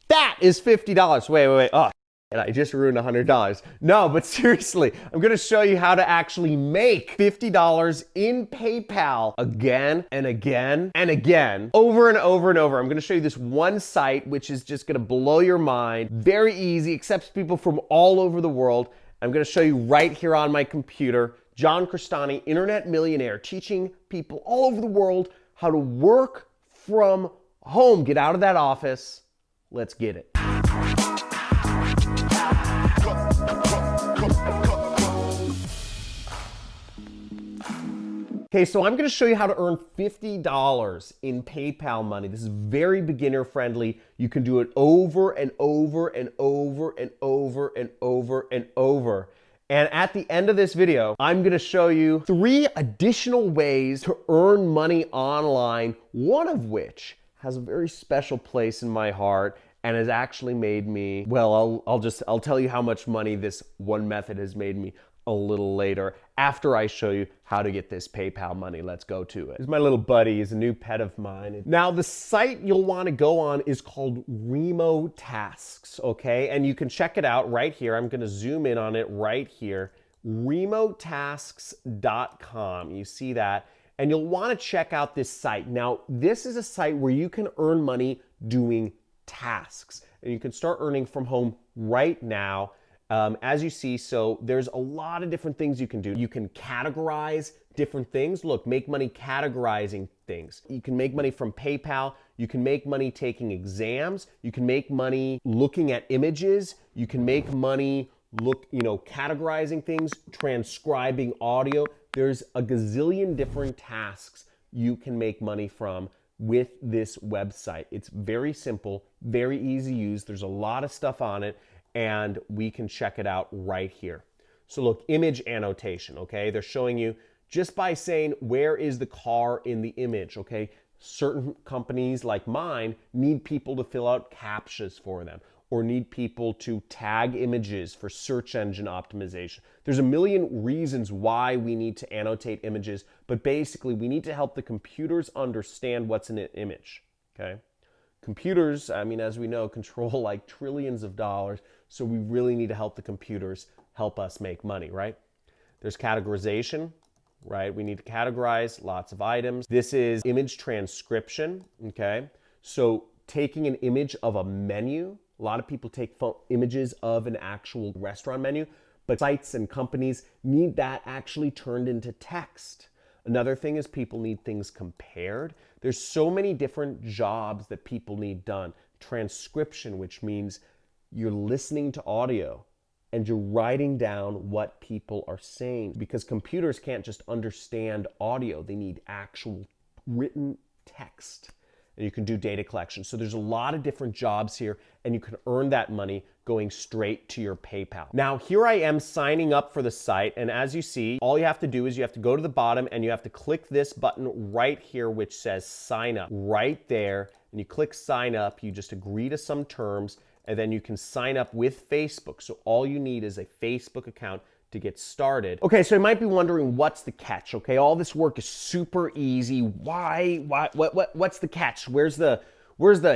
That is $50. Wait. Oh, and I just ruined $100. No, but seriously, I'm gonna show you how to actually make $50 in PayPal again and again and again, over and over and over. I'm gonna show you this one site, which is just gonna blow your mind. Very easy, accepts people from all over the world. I'm gonna show you right here on my computer. John Crestani, internet millionaire, teaching people all over the world how to work from home. Get out of that office. Let's get it. Okay, so I'm gonna show you how to earn $50 in PayPal money. This is very beginner friendly. You can do it over and over and over and over and over and over. And at the end of this video, I'm gonna show you 3 additional ways to earn money online, one of which has a very special place in my heart and has actually made me, well, I'll tell you how much money this one method has made me a little later after I show you how to get this PayPal money. Let's go to it. This is my little buddy. He's a new pet of mine. Now, the site you'll want to go on is called Remotasks, okay? And you can check it out right here. I'm going to zoom in on it right here. Remotasks.com. You see that? And you'll want to check out this site. Now, this is a site where you can earn money doing tasks. And you can start earning from home right now. As you see, so there's a lot of different things you can do. You can categorize different things. Look, make money categorizing things. You can make money from PayPal. You can make money taking exams. You can make money looking at images. You can make money categorizing things, transcribing audio. There's a gazillion different tasks you can make money from with this website. It's very simple, very easy to use. There's a lot of stuff on it, and we can check it out right here. So look, image annotation, okay? They're showing you just by saying, where is the car in the image, okay? Certain companies like mine need people to fill out CAPTCHAs for them, or need people to tag images for search engine optimization. There's a million reasons why we need to annotate images, but basically we need to help the computers understand what's in an image, okay? Computers, I mean, as we know, control like trillions of dollars, so we really need to help the computers help us make money, right? There's categorization, right? We need to categorize lots of items. This is image transcription, okay? So taking an image of a menu, a lot of people take images of an actual restaurant menu, but sites and companies need that actually turned into text. Another thing is people need things compared. There's so many different jobs that people need done. Transcription, which means you're listening to audio and you're writing down what people are saying, because computers can't just understand audio. They need actual written text. And you can do data collection. So there's a lot of different jobs here, and you can earn that money going straight to your PayPal. Now, here I am signing up for the site, and as you see, all you have to do is you have to go to the bottom and you have to click this button right here which says sign up right there, and you click sign up. You just agree to some terms, and then you can sign up with Facebook. So all you need is a Facebook account to get started. Okay, so you might be wondering, what's the catch? Okay, all this work is super easy. What's the catch? Where's the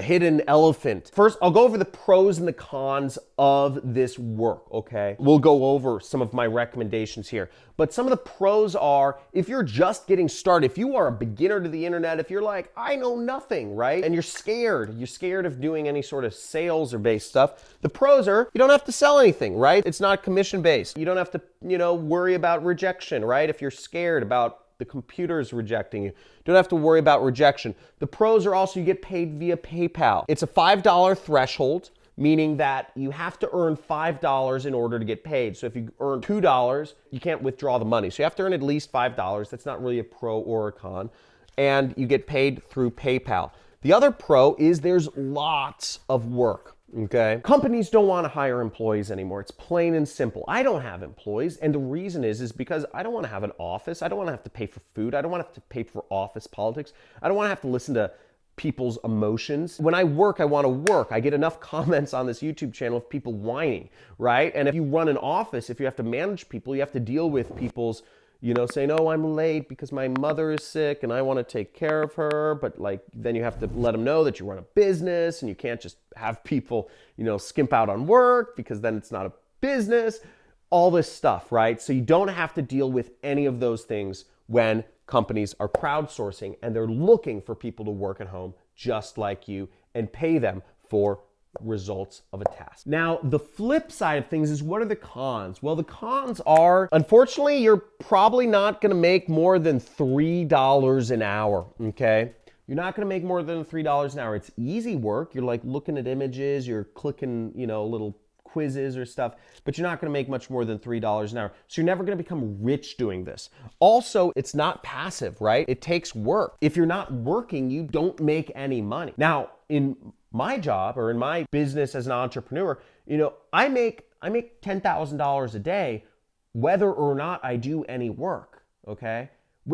hidden elephant? First, I'll go over the pros and the cons of this work, okay? We'll go over some of my recommendations here. But some of the pros are, if you're just getting started, if you are a beginner to the internet, if you're like, I know nothing, right? And you're scared of doing any sort of sales or based stuff, the pros are, you don't have to sell anything, right? It's not commission based. You don't have to, worry about rejection, right? If you're scared about the computer's rejecting you, don't have to worry about rejection. The pros are also you get paid via PayPal. It's a $5 threshold, meaning that you have to earn $5 in order to get paid. So if you earn $2, you can't withdraw the money. So you have to earn at least $5. That's not really a pro or a con. And you get paid through PayPal. The other pro is there's lots of work. Okay. Companies don't want to hire employees anymore. It's plain and simple. I don't have employees, and the reason is because I don't want to have an office. I don't want to have to pay for food. I don't want to have to pay for office politics. I don't want to have to listen to people's emotions. When I work, I want to work. I get enough comments on this YouTube channel of people whining, right? And if you run an office, if you have to manage people, you have to deal with people's saying, oh, I'm late because my mother is sick and I want to take care of her. But like, then you have to let them know that you run a business and you can't just have people, skimp out on work because then it's not a business. All this stuff, right? So you don't have to deal with any of those things when companies are crowdsourcing and they're looking for people to work at home just like you and pay them for results of a task. Now, the flip side of things is, what are the cons? Well, the cons are, unfortunately, you're probably not going to make more than $3 an hour, okay? You're not going to make more than $3 an hour. It's easy work. You're like looking at images, you're clicking, little quizzes or stuff, but you're not going to make much more than $3 an hour. So you're never going to become rich doing this. Also, it's not passive, right? It takes work. If you're not working, you don't make any money. Now, in my job or in my business as an entrepreneur, I make $10,000 a day, whether or not I do any work, okay?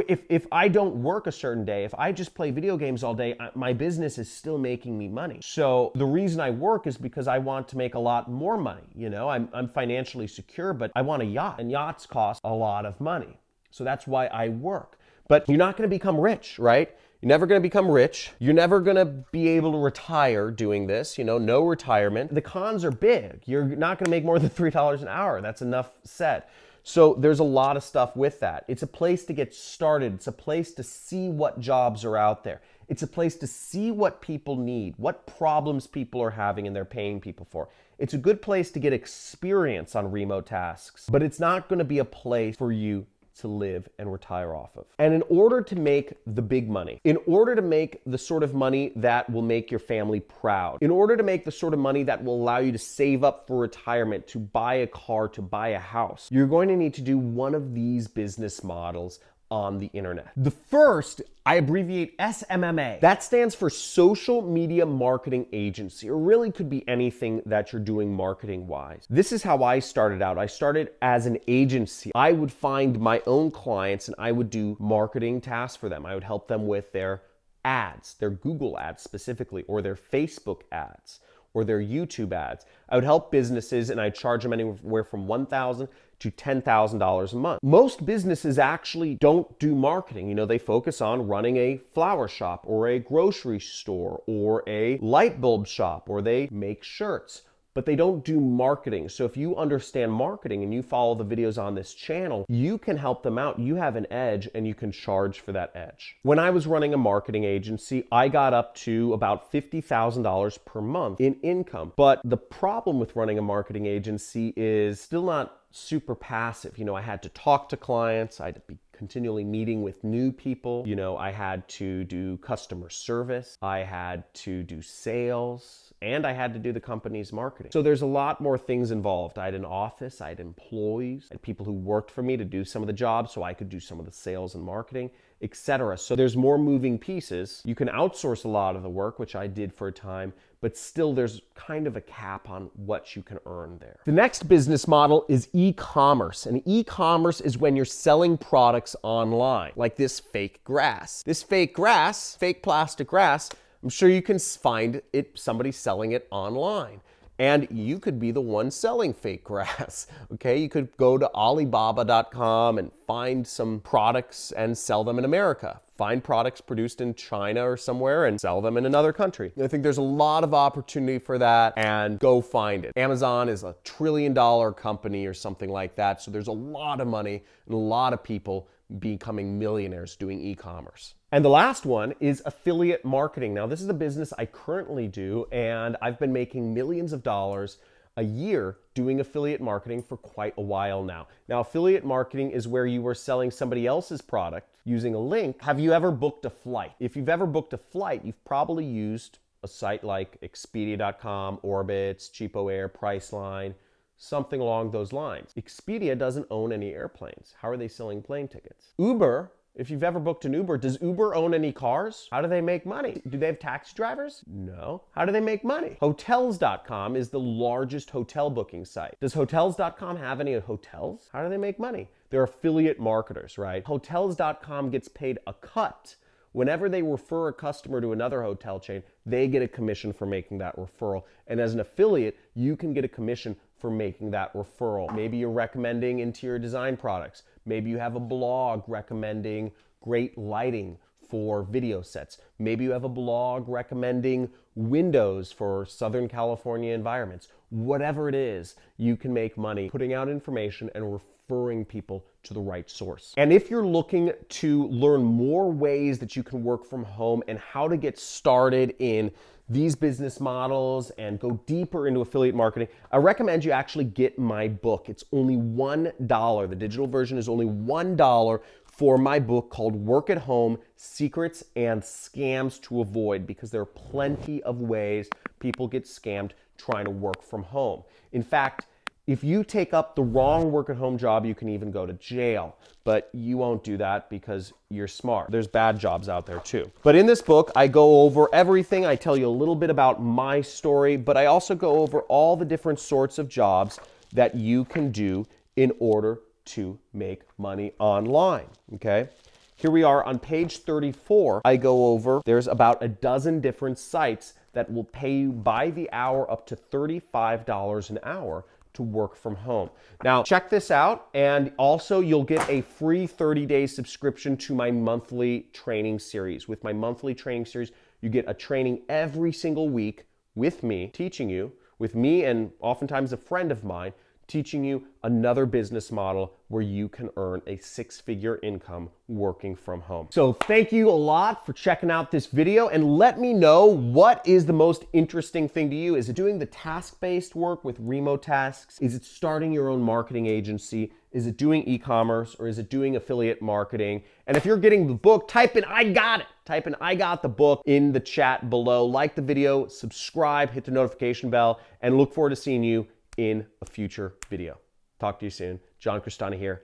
If I don't work a certain day, if I just play video games all day, my business is still making me money. So the reason I work is because I want to make a lot more money. I'm financially secure, but I want a yacht, and yachts cost a lot of money. So that's why I work. But you're not going to become rich, right? You're never going to become rich. You're never going to be able to retire doing this, no retirement. The cons are big. You're not going to make more than $3 an hour. That's enough said. So there's a lot of stuff with that. It's a place to get started. It's a place to see what jobs are out there. It's a place to see what people need, what problems people are having and they're paying people for. It's a good place to get experience on remote tasks, but it's not going to be a place for you to live and retire off of. And in order to make the big money, in order to make the sort of money that will make your family proud, in order to make the sort of money that will allow you to save up for retirement, to buy a car, to buy a house, you're going to need to do one of these business models on the internet. The first, I abbreviate SMMA. That stands for Social Media Marketing Agency, or really could be anything that you're doing marketing-wise. This is how I started out. I started as an agency. I would find my own clients and I would do marketing tasks for them. I would help them with their ads, their Google ads specifically, or their Facebook ads, or their YouTube ads. I would help businesses and I'd charge them anywhere from $1,000 to $10,000 a month. Most businesses actually don't do marketing. They focus on running a flower shop or a grocery store or a light bulb shop, or they make shirts, but they don't do marketing. So if you understand marketing and you follow the videos on this channel, you can help them out. You have an edge and you can charge for that edge. When I was running a marketing agency, I got up to about $50,000 per month in income. But the problem with running a marketing agency is still not super passive. I had to talk to clients. I had to be continually meeting with new people. I had to do customer service. I had to do sales, and I had to do the company's marketing. So there's a lot more things involved. I had an office, I had employees, I had people who worked for me to do some of the jobs so I could do some of the sales and marketing, etc. So there's more moving pieces. You can outsource a lot of the work, which I did for a time, but still there's kind of a cap on what you can earn there. The next business model is e-commerce. And e-commerce is when you're selling products online, like this fake grass. This fake grass, fake plastic grass, I'm sure you can find it, somebody selling it online. And you could be the one selling fake grass, okay? You could go to Alibaba.com and find some products and sell them in America. Find products produced in China or somewhere and sell them in another country. I think there's a lot of opportunity for that, and go find it. Amazon is a $1 trillion company or something like that, so there's a lot of money and a lot of people becoming millionaires doing e-commerce. And the last one is affiliate marketing. Now, this is a business I currently do, and I've been making millions of dollars a year doing affiliate marketing for quite a while now. Now, affiliate marketing is where you are selling somebody else's product using a link. Have you ever booked a flight? If you've ever booked a flight, you've probably used a site like Expedia.com, Orbitz, CheapOair, Priceline, something along those lines. Expedia doesn't own any airplanes. How are they selling plane tickets? Uber, if you've ever booked an Uber, does Uber own any cars? How do they make money? Do they have taxi drivers? No. How do they make money? Hotels.com is the largest hotel booking site. Does Hotels.com have any hotels? How do they make money? They're affiliate marketers, right? Hotels.com gets paid a cut. Whenever they refer a customer to another hotel chain, they get a commission for making that referral. And as an affiliate, you can get a commission for making that referral. Maybe you're recommending interior design products. Maybe you have a blog recommending great lighting for video sets. Maybe you have a blog recommending windows for Southern California environments. Whatever it is, you can make money putting out information and referring people to the right source. And if you're looking to learn more ways that you can work from home and how to get started in these business models and go deeper into affiliate marketing, I recommend you actually get my book. It's only $1. The digital version is only $1 for my book called Work at Home: Secrets and Scams to Avoid, because there are plenty of ways people get scammed trying to work from home. In fact, if you take up the wrong work at home job, you can even go to jail. But you won't do that because you're smart. There's bad jobs out there too. But in this book, I go over everything. I tell you a little bit about my story, but I also go over all the different sorts of jobs that you can do in order to make money online, okay? Here we are on page 34. I go over, there's about a dozen different sites that will pay you by the hour up to $35 an hour to work from home. Now, check this out, and also you'll get a free 30-day subscription to my monthly training series. With my monthly training series, you get a training every single week with me, teaching you, with me and oftentimes a friend of mine, teaching you another business model where you can earn a six-figure income working from home. So thank you a lot for checking out this video, and let me know what is the most interesting thing to you. Is it doing the task-based work with remote tasks? Is it starting your own marketing agency? Is it doing e-commerce, or is it doing affiliate marketing? And if you're getting the book, type in "I got it." Type in "I got the book" in the chat below. Like the video, subscribe, hit the notification bell, and look forward to seeing you in a future video. Talk to you soon. John Crestani here.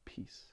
Peace.